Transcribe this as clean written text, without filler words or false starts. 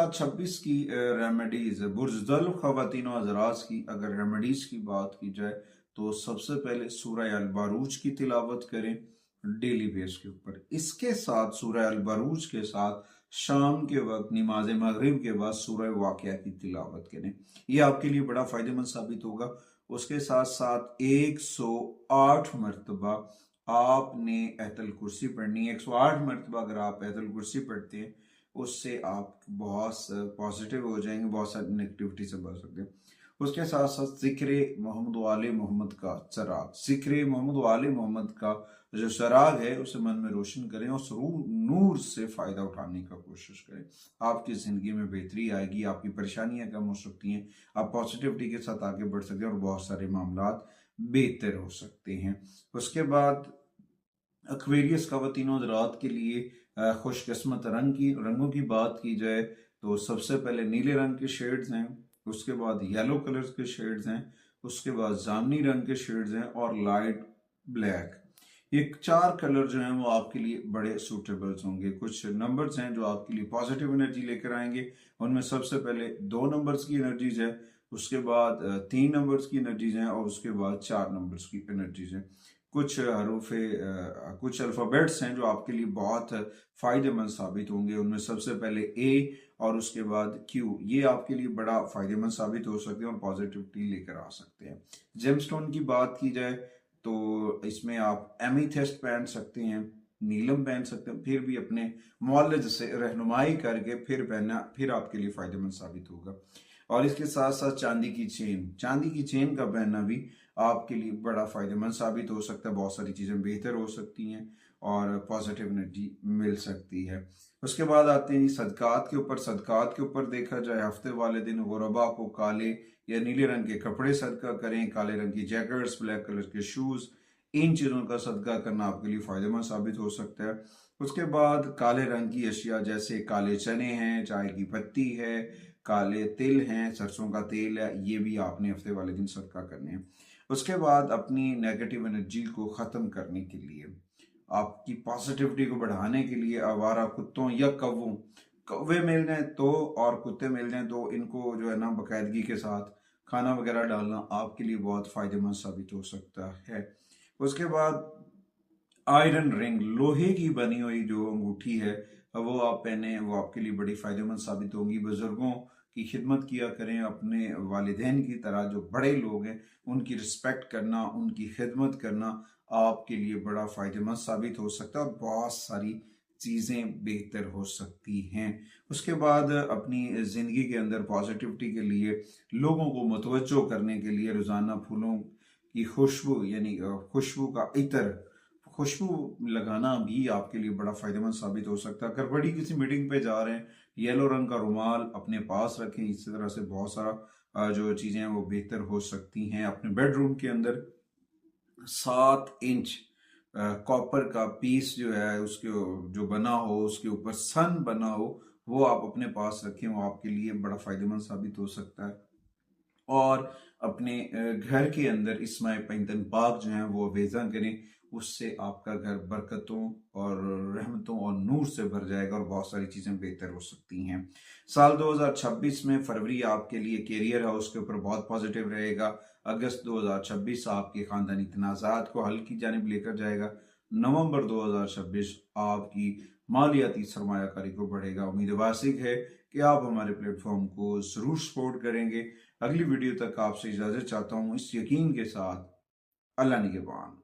2026 की रेमेडीज बुर्ज़ुल ख़वातीन व हज़रात की अगर रेमेडीज की बात की जाए तो सबसे पहले सूरह अल बरूज की तिलावत करें डेली बेस के ऊपर। इसके साथ सूरह अल बरूज के साथ शाम के वक्त नमाज मगरिब के बाद सूरह वाक़िया की तिलावत करें, ये आपके लिए बड़ा फ़ायदेमंद साबित होगा। उसके साथ साथ 108 मरतबा आपने अहतल कुर्सी पढ़नी है। 108 मरतबा अगर आप अहतल कुर्सी पढ़ते हैं उससे आप बहुत पॉजिटिव हो जाएंगे, बहुत सारी नेगेटिविटी से बच सकते हैं। उसके साथ साथ जिक्र मोहम्मद वाले मोहम्मद का चराग, जिक्र मोहम्मद वाले मोहम्मद का जो चराग है उसे मन में रोशन करें और नूर से फायदा उठाने का कोशिश करें। आपकी जिंदगी में बेहतरी आएगी, आपकी परेशानियां कम हो सकती हैं, आप पॉजिटिविटी के साथ आगे बढ़ सकते हैं और बहुत सारे मामला बेहतर हो सकते हैं। उसके बाद एक्वेरियस ख़वातीन हज़रात के लिए खुशकिस्मत रंगों की बात की जाए तो सबसे पहले नीले रंग के शेड्स हैं, उसके बाद येलो कलर्स के शेड्स हैं, उसके बाद जामनी रंग के शेड्स हैं और लाइट ब्लैक। ये 4 कलर जो हैं वो आपके लिए बड़े सूटेबल्स होंगे। कुछ नंबर्स हैं जो आपके लिए पॉजिटिव एनर्जी लेकर आएंगे। उनमें सबसे पहले 2 नंबर्स की एनर्जीज है, उसके बाद 3 नंबर्स की एनर्जीज हैं और उसके बाद 4 नंबर्स की एनर्जीज हैं। कुछ हरूफे कुछ अल्फ़ाबेट्स हैं जो आपके लिए बहुत फ़ायदेमंद साबित होंगे। उनमें सबसे पहले ए और उसके बाद क्यू, ये आपके लिए बड़ा फ़ायदेमंद साबित हो सकते हैं और पॉजिटिविटी लेकर आ सकते हैं। जेमस्टोन की बात की जाए तो इसमें आप एमीथेस्ट पहन सकते हैं, नीलम पहन सकते हैं, फिर भी अपने मौलज से रहनुमाई करके फिर पहनना फिर आपके लिए फ़ायदेमंद साबित होगा। और इसके साथ साथ चांदी की चेन का पहनना भी आपके लिए बड़ा फायदेमंद साबित हो सकता है। बहुत सारी चीज़ें बेहतर हो सकती हैं और पॉजिटिव एनर्जी मिल सकती है। उसके बाद आते हैं जी सदकात के ऊपर। सदकात के ऊपर देखा जाए हफ्ते वाले दिन गुरबा को काले या नीले रंग के कपड़े सदका करें, काले रंग की जैकेट्स, ब्लैक कलर के शूज़, इन चीज़ों का सदका करना आपके लिए फ़ायदेमंद साबित हो सकता है। उसके बाद काले रंग की अशिया जैसे काले चने हैं, चाय की पत्ती है, काले तिल हैं, सरसों का तेल है, ये भी आपने हफ्ते वाले दिन सदका करने हैं। उसके बाद अपनी नेगेटिव एनर्जी को ख़त्म करने के लिए, आपकी पॉजिटिविटी को बढ़ाने के लिए आवारा कुत्तों या कौवे मिल जाए तो और कुत्ते मिल जाए तो इनको जो है ना बाकायदगी के साथ खाना वगैरह डालना आपके लिए बहुत फ़ायदेमंद साबित हो सकता है। उसके बाद आयरन रिंग, लोहे की बनी हुई जो अंगूठी है वो आप पहने, वो आपके लिए बड़ी फ़ायदेमंद साबित होंगी। बुजुर्गों की खिदमत किया करें, अपने वालिदैन की तरह जो बड़े लोग हैं उनकी रिस्पेक्ट करना, उनकी खिदमत करना आपके लिए बड़ा फ़ायदेमंद साबित हो सकता है और बहुत सारी चीज़ें बेहतर हो सकती हैं। उसके बाद अपनी ज़िंदगी के अंदर पॉजिटिविटी के लिए लोगों को मुतवज्जो करने के लिए रोज़ाना फूलों की खुशबू यानी खुशबू का इतर खुशबू लगाना भी आपके लिए बड़ा फायदेमंद साबित हो सकता है। अगर बड़ी किसी मीटिंग पे जा रहे हैं, येलो रंग का रुमाल अपने पास रखें। इसी तरह से बहुत सारा जो चीज़ें हैं वो बेहतर हो सकती हैं। अपने बेडरूम के अंदर 7 इंच कॉपर का पीस जो है उसके जो बना हो, उसके ऊपर सन बना हो, वो आप अपने पास रखें, वो आपके लिए बड़ा फायदेमंद साबित हो सकता है। और अपने घर के अंदर इस्माए पैंतन पाक जो है वो अवेजा करें, उससे आपका घर बरकतों और रहमतों और नूर से भर जाएगा और बहुत सारी चीज़ें बेहतर हो सकती हैं। साल 2026 में फरवरी आपके लिए कैरियर हाउस के ऊपर बहुत पॉजिटिव रहेगा। अगस्त 2026 आपके ख़ानदानी तनाज़ात को हल की जानिब लेकर जाएगा। नवंबर 2026 आपकी मालियाती सरमायाकारी को बढ़ेगा। उम्मीद वासिक है कि आप हमारे प्लेटफॉर्म को ज़रूर सपोर्ट करेंगे। अगली वीडियो तक आपसे इजाज़त चाहता हूँ इस यकीन के साथ, अल्लाह निगहबान।